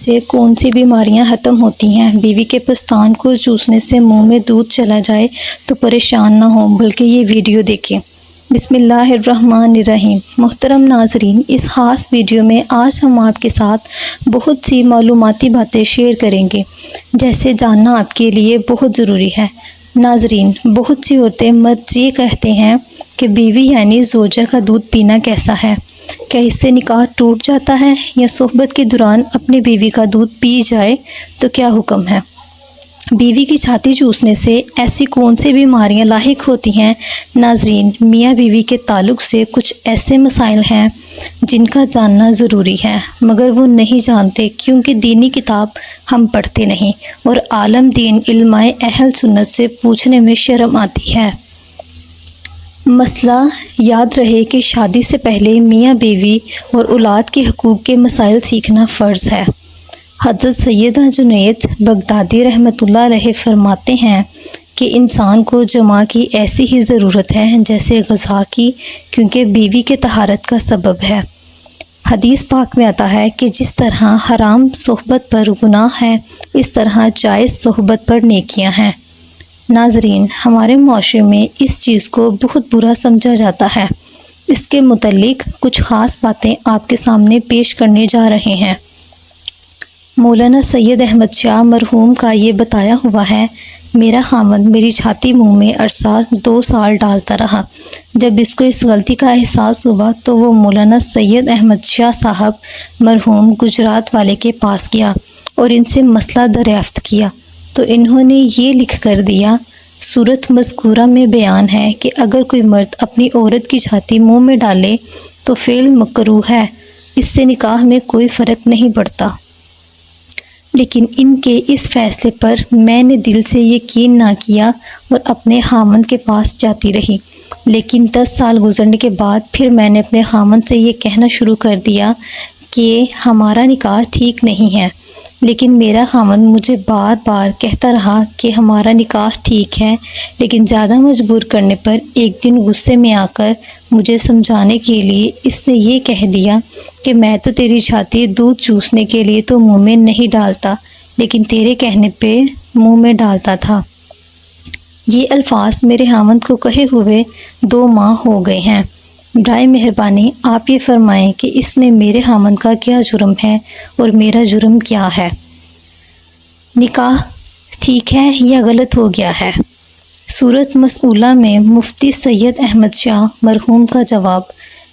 سے کون سی بیماریاں ختم ہوتی ہیں؟ بیوی کے پستان کو چوسنے سے منہ میں دودھ چلا جائے تو پریشان نہ ہوں بلکہ یہ ویڈیو دیکھیں۔ بسم اللہ الرحمن الرحیم۔ محترم ناظرین، اس خاص ویڈیو میں آج ہم آپ کے ساتھ بہت سی معلوماتی باتیں شیئر کریں گے جیسے جاننا آپ کے لیے بہت ضروری ہے۔ ناظرین، بہت سی عورتیں مرد یہ کہتے ہیں کہ بیوی یعنی زوجہ کا دودھ پینا کیسا ہے؟ کیا اس سے نکاح ٹوٹ جاتا ہے یا صحبت کے دوران اپنی بیوی کا دودھ پی جائے تو کیا حکم ہے؟ بیوی کی چھاتی چوسنے سے ایسی کون سی بیماریاں لاحق ہوتی ہیں؟ ناظرین، میاں بیوی کے تعلق سے کچھ ایسے مسائل ہیں جن کا جاننا ضروری ہے مگر وہ نہیں جانتے کیونکہ دینی کتاب ہم پڑھتے نہیں اور عالم دین علماء اہل سنت سے پوچھنے میں شرم آتی ہے۔ مسئلہ یاد رہے کہ شادی سے پہلے میاں بیوی اور اولاد کے حقوق کے مسائل سیکھنا فرض ہے۔ حضرت سیدہ جنید بغدادی رحمۃ اللہ علیہ فرماتے ہیں کہ انسان کو جماع کی ایسی ہی ضرورت ہے جیسے غذا کی، کیونکہ بیوی کے طہارت کا سبب ہے۔ حدیث پاک میں آتا ہے کہ جس طرح حرام صحبت پر گناہ ہے اس طرح جائز صحبت پر نیکیاں ہیں۔ ناظرین، ہمارے معاشرے میں اس چیز کو بہت برا سمجھا جاتا ہے۔ اس کے متعلق کچھ خاص باتیں آپ کے سامنے پیش کرنے جا رہے ہیں۔ مولانا سید احمد شاہ مرحوم کا یہ بتایا ہوا ہے، میرا خاوند میری چھاتی منہ میں عرصہ 2 سال ڈالتا رہا۔ جب اس کو اس غلطی کا احساس ہوا تو وہ مولانا سید احمد شاہ صاحب مرحوم گجرات والے کے پاس گیا اور ان سے مسئلہ دریافت کیا تو انہوں نے یہ لکھ کر دیا، سورت مذکورہ میں بیان ہے کہ اگر کوئی مرد اپنی عورت کی چھاتی منہ میں ڈالے تو فعل مکروہ ہے، اس سے نکاح میں کوئی فرق نہیں پڑتا۔ لیکن ان کے اس فیصلے پر میں نے دل سے یقین نہ کیا اور اپنے خاوند کے پاس جاتی رہی، لیکن 10 سال گزرنے کے بعد پھر میں نے اپنے خاوند سے یہ کہنا شروع کر دیا کہ ہمارا نکاح ٹھیک نہیں ہے، لیکن میرا خاوند مجھے بار بار کہتا رہا کہ ہمارا نکاح ٹھیک ہے، لیکن زیادہ مجبور کرنے پر ایک دن غصے میں آ کر مجھے سمجھانے کے لیے اس نے یہ کہہ دیا کہ میں تو تیری چھاتی دودھ چوسنے کے لیے تو منہ میں نہیں ڈالتا، لیکن تیرے کہنے پہ منہ میں ڈالتا تھا۔ یہ الفاظ میرے خاوند کو کہے ہوئے 2 ماہ ہو گئے ہیں۔ برائے مہربانی آپ یہ فرمائیں کہ اس میں میرے خاوند کا کیا جرم ہے اور میرا جرم کیا ہے؟ نکاح ٹھیک ہے یا غلط ہو گیا ہے؟ سورت مسئولہ میں مفتی سید احمد شاہ مرحوم کا جواب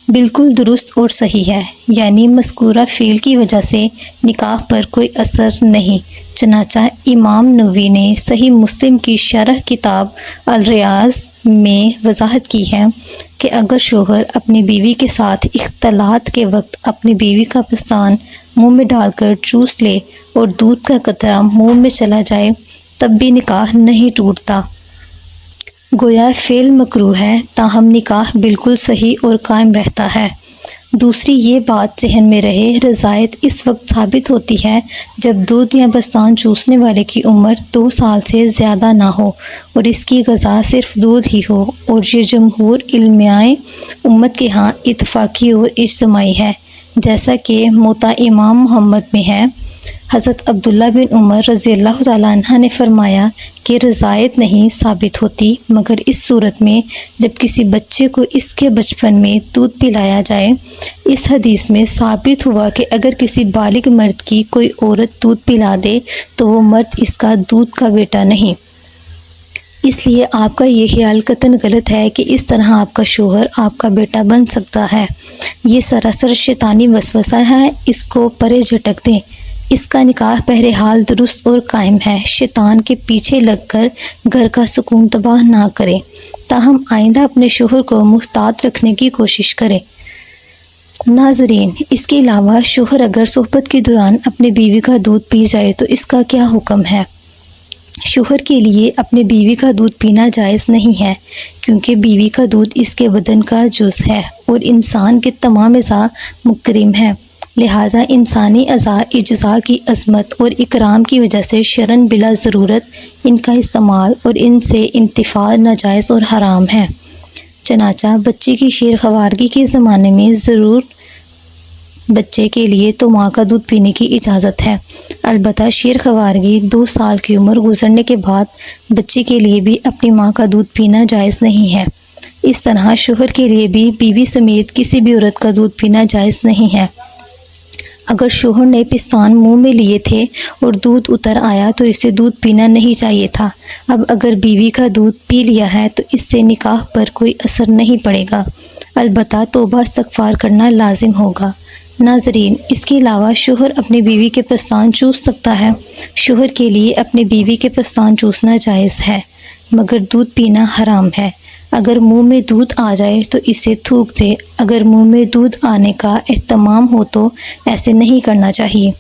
بالکل درست اور صحیح ہے، یعنی مذکورہ فعل کی وجہ سے نکاح پر کوئی اثر نہیں۔ چنانچہ امام نووی نے صحیح مسلم کی شرح کتاب الریاض میں وضاحت کی ہے کہ اگر شوہر اپنی بیوی کے ساتھ اختلاط کے وقت اپنی بیوی کا پستان منہ میں ڈال کر چوس لے اور دودھ کا قطرہ منہ میں چلا جائے تب بھی نکاح نہیں ٹوٹتا۔ گویا فعل مکروہ ہے تاہم نکاح بالکل صحیح اور قائم رہتا ہے۔ دوسری یہ بات ذہن میں رہے، رضاعت اس وقت ثابت ہوتی ہے جب دودھ یا پستان چوسنے والے کی عمر 2 سال سے زیادہ نہ ہو اور اس کی غذا صرف دودھ ہی ہو، اور یہ جمہور علماء امت کے ہاں اتفاقی اور اجتماعی ہے، جیسا کہ موطا امام محمد میں ہے۔ حضرت عبداللہ بن عمر رضی اللہ تعالیٰ عنہ نے فرمایا کہ رضاعت نہیں ثابت ہوتی مگر اس صورت میں جب کسی بچے کو اس کے بچپن میں دودھ پلایا جائے۔ اس حدیث میں ثابت ہوا کہ اگر کسی بالغ مرد کی کوئی عورت دودھ پلا دے تو وہ مرد اس کا دودھ کا بیٹا نہیں۔ اس لیے آپ کا یہ خیال قطعاً غلط ہے کہ اس طرح آپ کا شوہر آپ کا بیٹا بن سکتا ہے۔ یہ سراسر شیطانی وسوسہ ہے، اس کو پرے جھٹک دیں۔ اس کا نکاح بہرحال درست اور قائم ہے۔ شیطان کے پیچھے لگ کر گھر کا سکون تباہ نہ کریں، تاہم آئندہ اپنے شوہر کو محتاط رکھنے کی کوشش کریں۔ ناظرین، اس کے علاوہ شوہر اگر صحبت کے دوران اپنی بیوی کا دودھ پی جائے تو اس کا کیا حکم ہے؟ شوہر کے لیے اپنی بیوی کا دودھ پینا جائز نہیں ہے، کیونکہ بیوی کا دودھ اس کے بدن کا جز ہے اور انسان کے تمام اعضاء مکرم ہیں، لہٰذا انسانی اعضاء اجزاء کی عظمت اور اکرام کی وجہ سے شرعاً بلا ضرورت ان کا استعمال اور ان سے انتفاع ناجائز اور حرام ہے۔ چنانچہ بچے کی شیر خوارگی کے زمانے میں ضرور بچے کے لیے تو ماں کا دودھ پینے کی اجازت ہے، البتہ شیر خوارگی 2 سال کی عمر گزرنے کے بعد بچے کے لیے بھی اپنی ماں کا دودھ پینا جائز نہیں ہے۔ اس طرح شوہر کے لیے بھی بیوی سمیت کسی بھی عورت کا دودھ پینا جائز نہیں ہے۔ اگر شوہر نے پستان منہ میں لیے تھے اور دودھ اتر آیا تو اسے دودھ پینا نہیں چاہیے تھا۔ اب اگر بیوی کا دودھ پی لیا ہے تو اس سے نکاح پر کوئی اثر نہیں پڑے گا، البتہ توبہ استغفار کرنا لازم ہوگا۔ ناظرین، اس کے علاوہ شوہر اپنی بیوی کے پستان چوس سکتا ہے۔ شوہر کے لیے اپنی بیوی کے پستان چوسنا جائز ہے، مگر دودھ پینا حرام ہے۔ اگر منہ میں دودھ آ جائے تو اسے تھوک دے۔ اگر منہ میں دودھ آنے کا اہتمام ہو تو ایسے نہیں کرنا چاہیے۔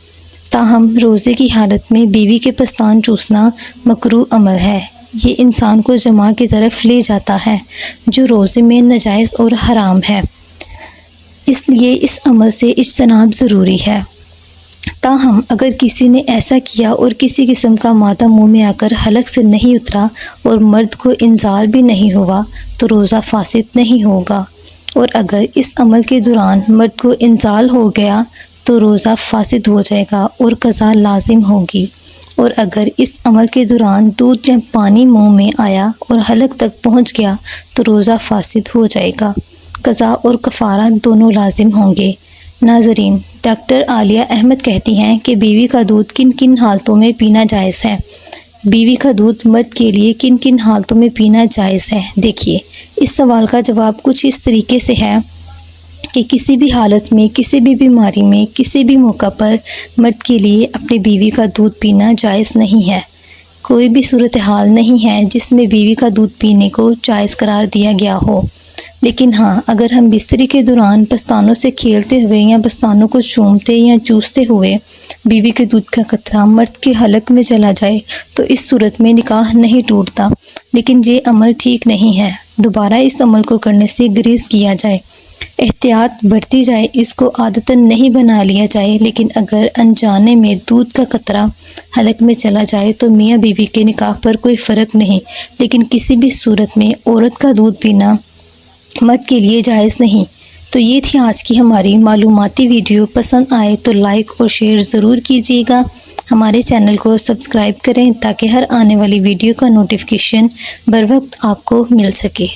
تاہم روزے کی حالت میں بیوی کے پستان چوسنا مکروہ عمل ہے۔ یہ انسان کو جماع کی طرف لے جاتا ہے، جو روزے میں ناجائز اور حرام ہے، اس لیے اس عمل سے اجتناب ضروری ہے۔ تاہم اگر کسی نے ایسا کیا اور کسی قسم کا مادہ منہ میں آ کر حلق سے نہیں اترا اور مرد کو انزال بھی نہیں ہوا تو روزہ فاسد نہیں ہوگا، اور اگر اس عمل کے دوران مرد کو انزال ہو گیا تو روزہ فاسد ہو جائے گا اور قضا لازم ہوگی، اور اگر اس عمل کے دوران دودھ یا پانی منہ میں آیا اور حلق تک پہنچ گیا تو روزہ فاسد ہو جائے گا، قضا اور کفارہ دونوں لازم ہوں گے۔ ناظرین، ڈاکٹر عالیہ احمد کہتی ہیں کہ بیوی کا دودھ کن کن حالتوں میں پینا جائز ہے۔ بیوی کا دودھ مرد کے لیے کن کن حالتوں میں پینا جائز ہے؟ دیکھیے، اس سوال کا جواب کچھ اس طریقے سے ہے کہ کسی بھی حالت میں، کسی بھی بیماری میں، کسی بھی موقع پر مرد کے لیے اپنی بیوی کا دودھ پینا جائز نہیں ہے۔ کوئی بھی صورتحال نہیں ہے جس میں بیوی کا دودھ پینے کو جائز قرار دیا گیا ہو۔ لیکن ہاں، اگر ہم بستری کے دوران پستانوں سے کھیلتے ہوئے یا پستانوں کو چومتے یا چوستے ہوئے بیوی کے دودھ کا قطرہ مرد کے حلق میں چلا جائے تو اس صورت میں نکاح نہیں ٹوٹتا، لیکن یہ عمل ٹھیک نہیں ہے۔ دوبارہ اس عمل کو کرنے سے گریز کیا جائے، احتیاط برتی جائے، اس کو عادتاً نہیں بنا لیا جائے، لیکن اگر انجانے میں دودھ کا قطرہ حلق میں چلا جائے تو میاں بیوی کے نکاح پر کوئی فرق نہیں، لیکن کسی بھی صورت میں عورت کا دودھ پینا مرد کے لیے جائز نہیں۔ تو یہ تھی آج کی ہماری معلوماتی ویڈیو۔ پسند آئے تو لائک اور شیئر ضرور کیجیے گا۔ ہمارے چینل کو سبسکرائب کریں تاکہ ہر آنے والی ویڈیو کا نوٹیفیکیشن بر وقت آپ کو مل سکے۔